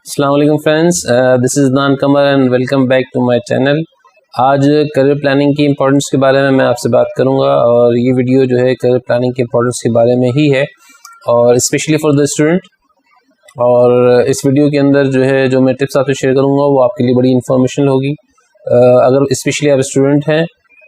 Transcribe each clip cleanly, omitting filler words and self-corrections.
अस्सलाम वालेकुम friends, this is Nan Qamar and welcome back to my channel. आज करियर प्लानिंग की इम्पोर्टेंस के बारे में मैं आपसे बात करूंगा और ये वीडियो जो है करियर प्लानिंग की इम्पोर्टेंस के बारे में ही है और स्पेशली फॉर द स्टूडेंट। और इस वीडियो के अंदर जो मैं टिप्स आपसे शेयर करूंगा वो आपके लिए बड़ी इन्फॉर्मेशन होगी। अगर स्पेशली आप स्टूडेंट हैं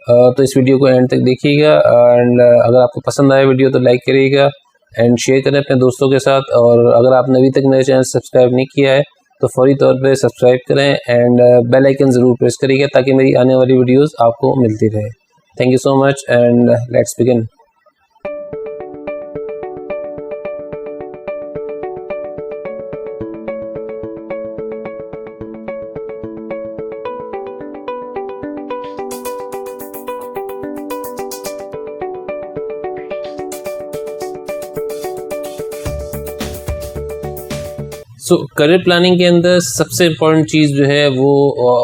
तो इस वीडियो को एंड तक देखिएगा एंड अगर आपको पसंद आए वीडियो तो लाइक करिएगा एंड शेयर करें अपने दोस्तों के साथ। और अगर आपने अभी तक मेरे चैनल सब्सक्राइब नहीं किया है तो फौरी तौर पे सब्सक्राइब करें एंड बेल आइकन ज़रूर प्रेस करिएगा ताकि मेरी आने वाली वीडियोस आपको मिलती रहे। Thank you so much and let's begin. Career planning के अंदर सबसे इम्पोर्टेंट चीज़ जो है वो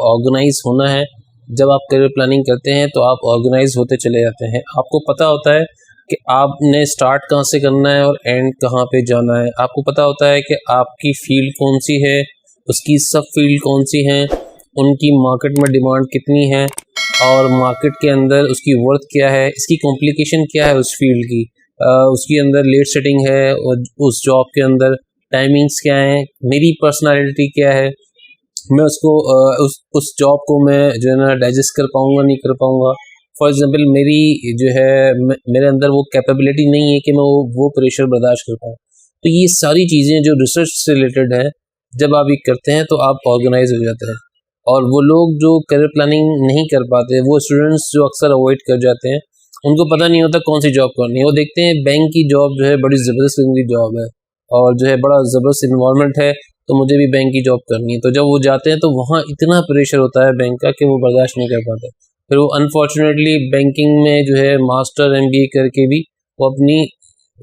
ऑर्गेनाइज होना है। जब आप करियर प्लानिंग करते हैं तो आप ऑर्गेनाइज होते चले जाते हैं। आपको पता होता है कि आपने स्टार्ट कहाँ से करना है और एंड कहाँ पे जाना है। आपको पता होता है कि आपकी फील्ड कौन सी है, उसकी सब फील्ड कौन सी हैं, उनकी मार्केट में डिमांड कितनी है और मार्केट के अंदर उसकी वर्थ क्या है, इसकी कॉम्प्लिकेशन क्या है उस फील्ड की, उसके अंदर लेट सेटिंग है और उस जॉब के अंदर टाइमिंग्स क्या हैं, मेरी पर्सनालिटी क्या है, मैं उसको उस जॉब को मैं जो है ना डाइजेस्ट कर पाऊँगा नहीं कर पाऊँगा। फॉर एग्जांपल मेरी जो है मेरे अंदर वो कैपेबिलिटी नहीं है कि मैं वो प्रेशर बर्दाश्त कर पाऊँ। तो ये सारी चीज़ें जो रिसर्च से रिलेटेड है, जब आप ये करते हैं तो आप ऑर्गेनाइज हो जाते हैं। और वो लोग जो करियर प्लानिंग नहीं कर पाते, वो स्टूडेंट्स जो अक्सर अवॉइड कर जाते हैं, उनको पता नहीं होता कौन सी जॉब करनी है। वो देखते हैं बैंक की जॉब जो है बड़ी ज़बरदस्त जॉब है और जो है बड़ा ज़बरदस्त इन्वायरमेंट है तो मुझे भी बैंक की जॉब करनी है। तो जब वो जाते हैं तो वहाँ इतना प्रेशर होता है बैंक का कि वो बर्दाश्त नहीं कर पाते। फिर वो अनफॉर्चुनेटली बैंकिंग में जो है मास्टर MBA करके भी वो अपनी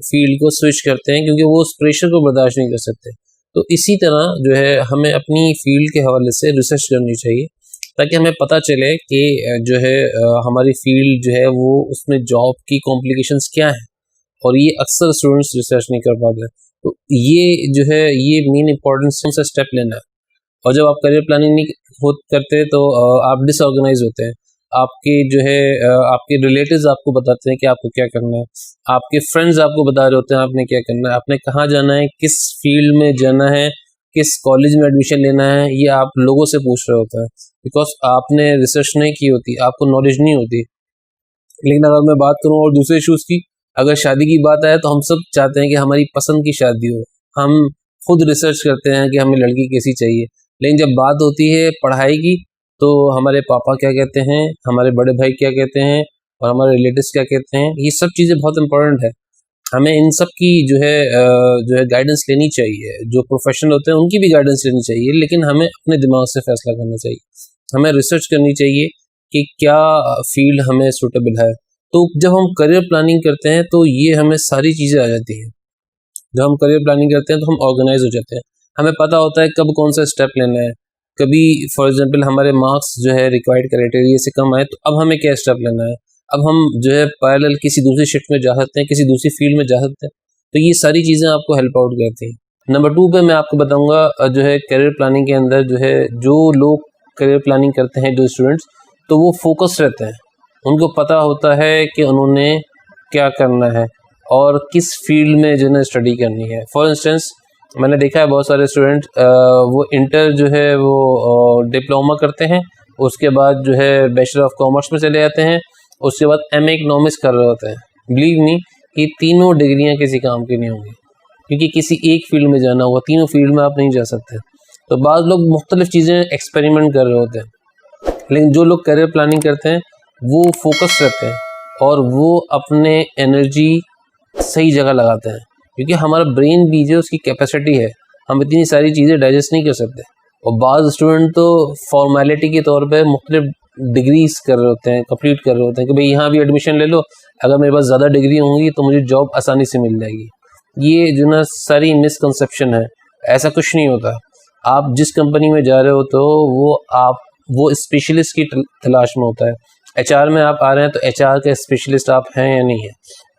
फील्ड को स्विच करते हैं क्योंकि वो उस प्रेशर को बर्दाश्त नहीं कर सकते। तो इसी तरह जो है हमें अपनी फील्ड के हवाले से रिसर्च करनी चाहिए ताकि हमें पता चले कि जो है हमारी फील्ड जो है वो उसमें जॉब की कॉम्प्लिकेशंस क्या हैं। और ये अक्सर स्टूडेंट्स रिसर्च नहीं कर पाते। तो ये जो है ये मेन इंपॉर्टेंस से स्टेप लेना है। और जब आप करियर प्लानिंग नहीं करते तो आप डिसऑर्गेनाइज होते हैं। आपके जो है आपके रिलेटिव्स आपको बताते हैं कि आपको क्या करना है, आपके फ्रेंड्स आपको बता रहे होते हैं आपने क्या करना है, आपने कहाँ जाना है, किस फील्ड में जाना है, किस कॉलेज में एडमिशन लेना है, ये आप लोगों से पूछ रहे होते हैं बिकॉज आपने रिसर्च नहीं की होती, आपको नॉलेज नहीं होती। लेकिन अगर मैं बात करूँ और दूसरे इशूज़ की, अगर शादी की बात आए तो हम सब चाहते हैं कि हमारी पसंद की शादी हो। हम खुद रिसर्च करते हैं कि हमें लड़की कैसी चाहिए। लेकिन जब बात होती है पढ़ाई की तो हमारे पापा क्या कहते हैं, हमारे बड़े भाई क्या कहते हैं और हमारे रिलेटिव्स क्या कहते हैं, ये सब चीज़ें बहुत इंपॉर्टेंट है। हमें इन सब की जो है गाइडेंस लेनी चाहिए। जो प्रोफेशनल होते हैं उनकी भी गाइडेंस लेनी चाहिए, लेकिन हमें अपने दिमाग से फैसला करना चाहिए। हमें रिसर्च करनी चाहिए कि क्या फील्ड हमें सूटेबल है। तो जब हम करियर प्लानिंग करते हैं तो ये हमें सारी चीज़ें आ जाती हैं। जब हम करियर प्लानिंग करते हैं तो हम ऑर्गेनाइज हो जाते हैं। हमें पता होता है कब कौन सा स्टेप लेना है। कभी फॉर एग्जांपल हमारे मार्क्स जो है रिक्वायर्ड क्राइटेरिया से कम आए तो अब हमें क्या स्टेप लेना है। अब हम जो है पैरेलल किसी दूसरी शिफ्ट में जा सकते हैं, किसी दूसरी फील्ड में जा सकते हैं। तो ये सारी चीज़ें आपको हेल्प आउट करती हैं। नंबर 2 पे मैं आपको बताऊँगा जो है करियर प्लानिंग के अंदर जो लोग करियर प्लानिंग करते हैं, जो स्टूडेंट्स, तो वो फोकस रहते हैं। उनको पता होता है कि उन्होंने क्या करना है और किस फील्ड में जो है स्टडी करनी है। फॉर इंस्टेंस मैंने देखा है बहुत सारे स्टूडेंट वो इंटर जो है वो डिप्लोमा करते हैं, उसके बाद जो है बैचलर ऑफ कॉमर्स में चले जाते हैं, उसके बाद MA इकोनॉमिक्स कर रहे होते हैं। बिलीव मी कि तीनों डिग्रियां किसी काम की नहीं होंगी क्योंकि किसी एक फील्ड में जाना होगा, तीनों फील्ड में आप नहीं जा सकते। तो बाद लोग मुख्तलिफ चीज़ें एक्सपेरिमेंट कर रहे होते हैं, लेकिन जो लोग करियर प्लानिंग करते हैं वो फोकस रहते हैं और वो अपने एनर्जी सही जगह लगाते हैं क्योंकि हमारा ब्रेन भी जो उसकी कैपेसिटी है, हम इतनी सारी चीज़ें डाइजेस्ट नहीं कर सकते। और बाज़ स्टूडेंट तो फॉर्मेलिटी के तौर पे मुख्तलिफ डिग्रीज कर रहे होते हैं, कंप्लीट कर रहे होते हैं कि भाई यहाँ भी एडमिशन ले लो, अगर मेरे पास ज़्यादा डिग्री होंगी तो मुझे जॉब आसानी से मिल जाएगी। ये जो ना सारी मिसकंसेप्शन है, ऐसा कुछ नहीं होता। आप जिस कंपनी में जा रहे हो तो वो स्पेशलिस्ट की तलाश में होता है। HR में आप आ रहे हैं तो HR के स्पेशलिस्ट आप हैं या नहीं है।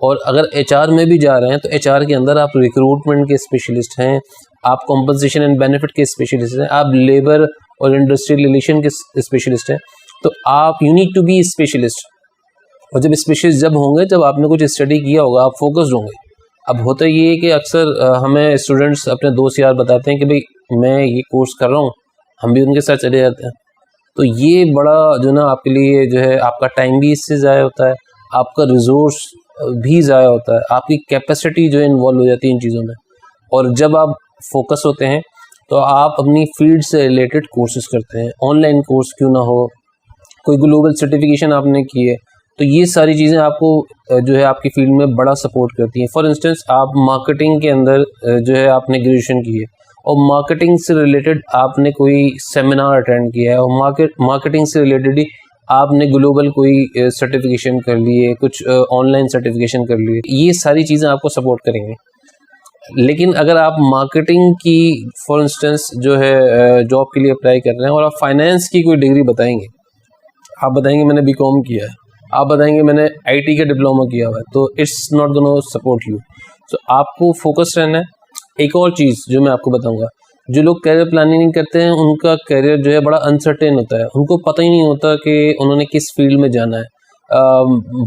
और अगर HR में भी जा रहे हैं तो HR के अंदर आप रिक्रूटमेंट के स्पेशलिस्ट हैं, आप कॉम्पनसेशन एंड बेनिफिट के स्पेशलिस्ट हैं, आप लेबर और इंडस्ट्रियल रिलेशन के स्पेशलिस्ट हैं, तो आप you need to be specialist. और जब स्पेशलिस्ट जब होंगे जब आपने कुछ स्टडी किया होगा, आप फोकस्ड होंगे। अब होता ये है कि अक्सर हमें स्टूडेंट्स अपने दोस्त यार बताते हैं कि भाई मैं ये कोर्स कर रहा हूँ, हम भी उनके साथ चले जाते हैं। तो ये बड़ा जो ना आपके लिए जो है आपका टाइम भी इससे ज़ाया होता है, आपका रिजोर्स भी ज़ाया होता है, आपकी कैपेसिटी जो है इन्वॉल्व हो जाती है इन चीज़ों में। और जब आप फोकस होते हैं तो आप अपनी फील्ड से रिलेटेड कोर्सेज करते हैं, ऑनलाइन कोर्स क्यों ना हो, कोई ग्लोबल सर्टिफिकेशन आपने की है, तो ये सारी चीज़ें आपको जो है आपकी फील्ड में बड़ा सपोर्ट करती हैं। फॉर इंस्टेंस आप मार्केटिंग के अंदर जो है आपने ग्रेजुएशन की है और मार्केटिंग से रिलेटेड आपने कोई सेमिनार अटेंड किया है और मार्केटिंग से रिलेटेड ही आपने ग्लोबल कोई सर्टिफिकेशन कर लिए, कुछ ऑनलाइन सर्टिफिकेशन कर लिए, ये सारी चीज़ें आपको सपोर्ट करेंगे। लेकिन अगर आप मार्केटिंग की फॉर इंस्टेंस जो है जॉब के लिए अप्लाई कर रहे हैं और आप फाइनेंस की कोई डिग्री बताएंगे, आप बताएंगे मैंने बीकॉम किया है, आप बताएंगे मैंने आईटी का डिप्लोमा किया हुआ है, तो it's not gonna support you. तो आपको फोकस रहना है। एक और चीज़ जो मैं आपको बताऊंगा, जो लोग कैरियर प्लानिंग नहीं करते हैं उनका कैरियर जो है बड़ा अनसर्टेन होता है, उनको पता ही नहीं होता कि उन्होंने किस फील्ड में जाना है।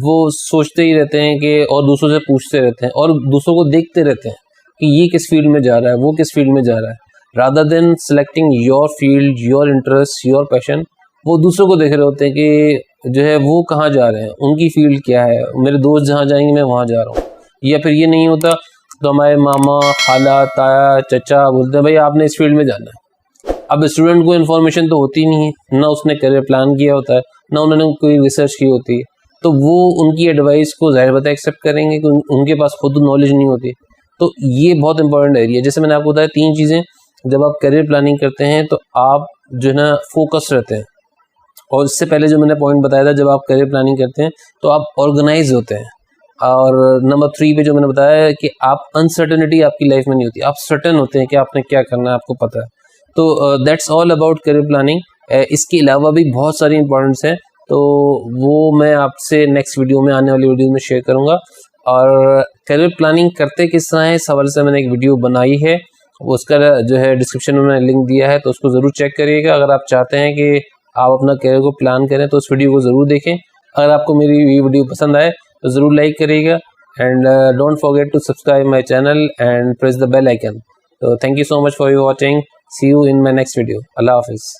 वो सोचते ही रहते हैं कि और दूसरों से पूछते रहते हैं और दूसरों को देखते रहते हैं कि ये किस फील्ड में जा रहा है, वो किस फील्ड में जा रहा है, rather than selecting your field, your interest, your passion. वो दूसरों को देख रहे होते हैं कि जो है वो कहाँ जा रहे हैं, उनकी फील्ड क्या है, मेरे दोस्त जहाँ जाएंगे मैं वहाँ जा रहा हूँ। या फिर ये नहीं होता तो हमारे मामा, खाला, ताया, चचा बोलते हैं भाई आपने इस फील्ड में जाना है। अब स्टूडेंट को इन्फॉर्मेशन तो होती नहीं है, ना उसने करियर प्लान किया होता है, ना उन्होंने कोई रिसर्च की होती है, तो वो उनकी एडवाइस को जाहिर बात है एक्सेप्ट करेंगे कि उनके पास खुद नॉलेज नहीं होती। तो ये बहुत इंपॉर्टेंट एरिया है। जैसे मैंने आपको बताया 3 चीज़ें, जब आप करियर प्लानिंग करते हैं तो आप जो है ना फोकस रहते हैं। और इससे पहले जो मैंने पॉइंट बताया था, जब आप करियर प्लानिंग करते हैं तो आप ऑर्गेनाइज होते हैं। और नंबर 3 पे जो मैंने बताया है कि आप अनसर्टेनिटी आपकी लाइफ में नहीं होती, आप सर्टेन होते हैं कि आपने क्या करना है, आपको पता है। तो that's all about career planning. इसके अलावा भी बहुत सारी इंपॉर्टेंस हैं, तो वो मैं आपसे नेक्स्ट वीडियो में, आने वाली वीडियो में शेयर करूँगा। और करियर प्लानिंग करते किस तरह है, इस हवाले से मैंने एक वीडियो बनाई है, उसका जो है डिस्क्रिप्शन में मैंने लिंक दिया है, तो उसको ज़रूर चेक करिएगा। अगर आप चाहते हैं कि आप अपना करियर को प्लान करें तो उस वीडियो को ज़रूर देखें। अगर आपको मेरी ये वीडियो पसंद आए तो ज़रूर लाइक करिएगा and don't forget to subscribe my channel and press the bell icon. तो thank you so much for your watching. See you in my next video. अल्लाह हाफिज़।